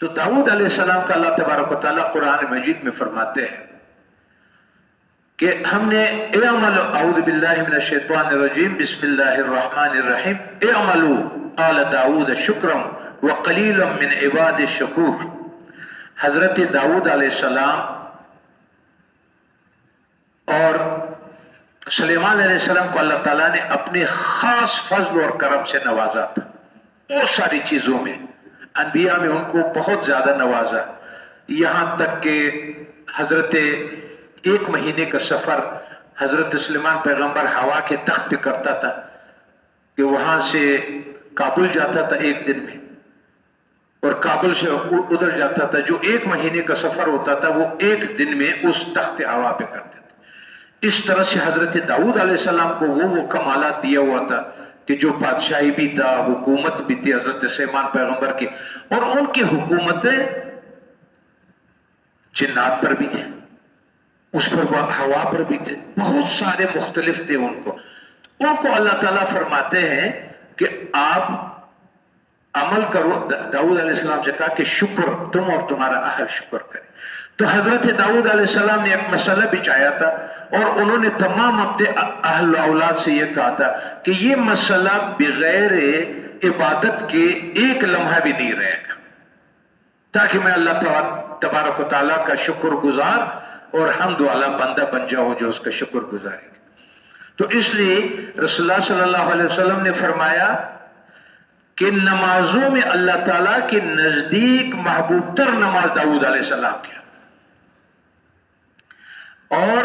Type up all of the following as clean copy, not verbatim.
تو داؤد علیہ السلام کا اللہ تبارک و تعالیٰ قرآن مجید میں فرماتے ہیں کہ ہم نے اعملوا اعوذ باللہ من الشیطان الرجیم بسم اللہ الرحمن الرحیم اعملوا قال داؤد شکرا وقلیل من عباد الشکور. حضرت داؤد علیہ السلام اور سلیمان علیہ السلام کو اللہ تعالیٰ نے اپنے خاص فضل اور کرم سے نوازا تھا بہت ساری چیزوں میں. انبیاء میں ان کو بہت زیادہ نوازا، یہاں تک کہ حضرت 1 مہینے کا سفر حضرت سلیمان پیغمبر ہوا کے تخت پہ کرتا تھا کہ وہاں سے کابل جاتا تھا 1 دن میں، اور کابل سے ادھر جاتا تھا. جو 1 مہینے کا سفر ہوتا تھا وہ 1 دن میں اس تخت ہوا پہ کرتے تھے. اس طرح سے حضرت داؤد علیہ السلام کو وہ کمالات دیا ہوا تھا کہ جو بادشاہی بھی تھا، حکومت بھی تھی حضرت سلیمان پیغمبر کی، اور ان کی حکومتیں جنات پر بھی تھے، اس پر ہوا پر بھی تھے، بہت سارے مختلف تھے. ان کو اللہ تعالیٰ فرماتے ہیں کہ آپ عمل کرو. داؤد علیہ السلام سے کہا کہ شکر تم اور تمہارا اہل شکر کرے. تو حضرت داؤد علیہ السلام نے ایک مسئلہ بچایا تھا اور انہوں نے تمام اپنے اہل اولاد سے یہ کہا تھا کہ یہ مسئلہ بغیر عبادت کے 1 لمحہ بھی نہیں رہے گا، تاکہ میں اللہ تبارک و تعالیٰ کا شکر گزار اور حمد والا بندہ بن جاؤ جو اس کا شکر گزارے گا. تو اس لیے رسول اللہ صلی اللہ علیہ وسلم نے فرمایا کہ نمازوں میں اللہ تعالیٰ کے نزدیک محبوب تر نماز داؤد علیہ السلام کی، اور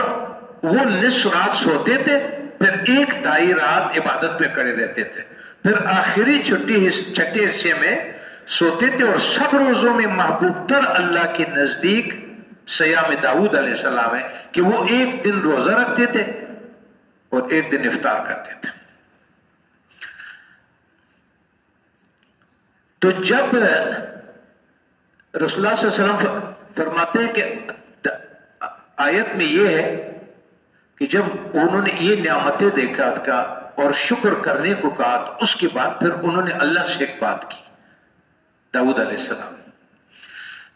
وہ نصف رات سوتے تھے، پھر 1 رات عبادت میں کھڑے رہتے تھے، پھر آخری چھٹے حصے میں سوتے تھے. اور سب روزوں میں محبوب تر اللہ کے نزدیک سیام داؤد علیہ السلام ہے کہ وہ 1 دن روزہ رکھتے تھے اور 1 دن افطار کرتے تھے. تو جب رسول اللہ صلی اللہ علیہ وسلم فرماتے ہیں کہ آیت میں یہ ہے کہ جب انہوں نے یہ نعمتیں دیکھا تھا اور شکر کرنے کو کہا تو اس کے بعد پھر انہوں نے اللہ سے ایک بات کی. داؤد علیہ السلام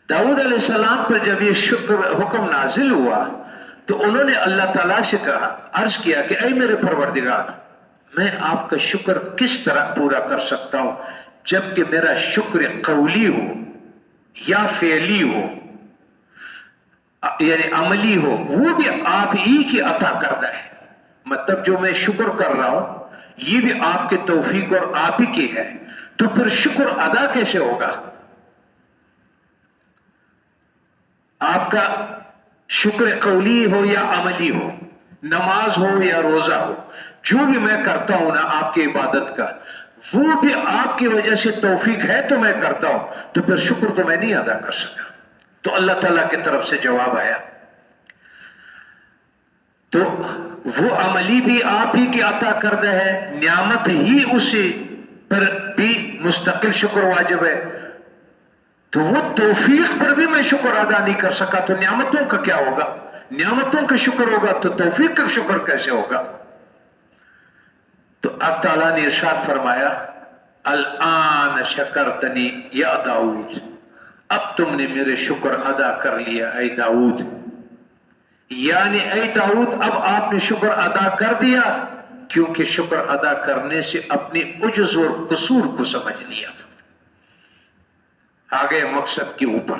داؤد علیہ السلام پر جب یہ شکر حکم نازل ہوا تو انہوں نے اللہ تعالیٰ سے کہا، عرض کیا کہ اے میرے پروردگار، میں آپ کا شکر کس طرح پورا کر سکتا ہوں جبکہ میرا شکر قولی ہو یا فعلی ہو، یعنی عملی ہو، وہ بھی آپ ہی کی عطا کردہ ہے. مطلب جو میں شکر کر رہا ہوں یہ بھی آپ کے توفیق اور آپ ہی کی ہے، تو پھر شکر ادا کیسے ہوگا؟ آپ کا شکر قولی ہو یا عملی ہو، نماز ہو یا روزہ ہو، جو بھی میں کرتا ہوں نا آپ کی عبادت کا، وہ بھی آپ کی وجہ سے توفیق ہے تو میں کرتا ہوں، تو پھر شکر تو میں نہیں ادا کر سکا. تو اللہ تعالیٰ کی طرف سے جواب آیا، تو وہ عملی بھی آپ ہی کی عطا کردہ ہے، نعمت ہی اسی پر بھی مستقل شکر واجب ہے. تو وہ توفیق پر بھی میں شکر ادا نہیں کر سکا تو نعمتوں کا کیا ہوگا؟ نعمتوں کا شکر ہوگا تو توفیق کا شکر کیسے ہوگا؟ تو اب تعالیٰ نے ارشاد فرمایا، الآن شکرتنی یا داؤد، اب تم نے میرے شکر ادا کر لیا اے داؤد. یعنی اے داؤد اب آپ نے شکر ادا کر دیا، کیونکہ شکر ادا کرنے سے اپنے عجز اور قصور کو سمجھ لیا تھا. آگے مقصد کے اوپر